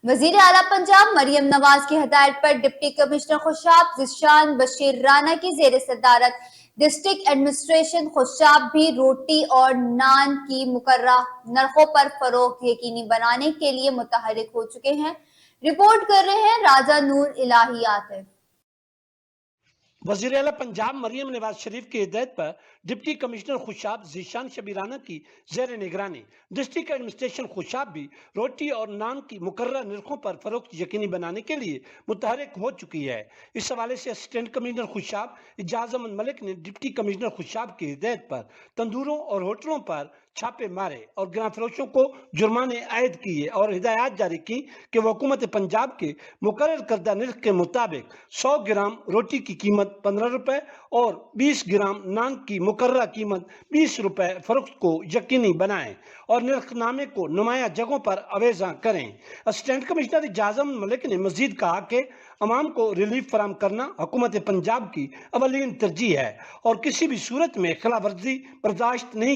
वजीर आला पंजाब मरियम नवाज की हदायत पर डिप्टी कमिश्नर खुशाब ज़िशान बशीर राना की जेर सदारत डिस्ट्रिक्ट एडमिनिस्ट्रेशन खुशाब भी रोटी और नान की मुकर्रा नरखों पर फरोख्त यकीनी बनाने के लिए मुतहरिक हो चुके हैं। रिपोर्ट कर रहे हैं राजा नूर इलाही आतिफ। वज़ीर आला पंजाब मरियम नवाज शरीफ की हिदायत पर डिप्टी कमिश्नर खुशाब ज़ीशान शबीराना की ज़ेर निगरानी डिस्ट्रिक्ट एडमिनिस्ट्रेशन खुशाब भी रोटी और नान की मुकर्रर नरखों पर फरोख्त यकीनी बनाने के लिए मुतहरिक हो चुकी है। इस हवाले से असिस्टेंट कमिश्नर खुशाब इजाज़ अहमद मलिक ने डिप्टी कमिश्नर खुशाब की हिदायत पर तंदूरों और होटलों पर छापे मारे और गिरां फरोशों को जुर्माने आयद किए और हिदायत जारी की कि वह हुकूमत पंजाब के मुकर्रर करदा नर्ख के मुताबिक 100 ग्राम रोटी की कीमत 15 रुपए और 20 ग्राम नान की मुकर्रर कीमत 20 रुपए फरोख्त को यकीनी बनाएं और नर्खनामे को नुमाया जगहों पर अवेजा करें। असिस्टेंट कमिश्नर इजाज़ अहमद मलिक ने मजीद कहा कि अवाम को रिलीफ फराम करना हुकूमत पंजाब की अवलीन तरजीह है और किसी भी सूरत में खिलाफ वर्जी बर्दाश्त नहीं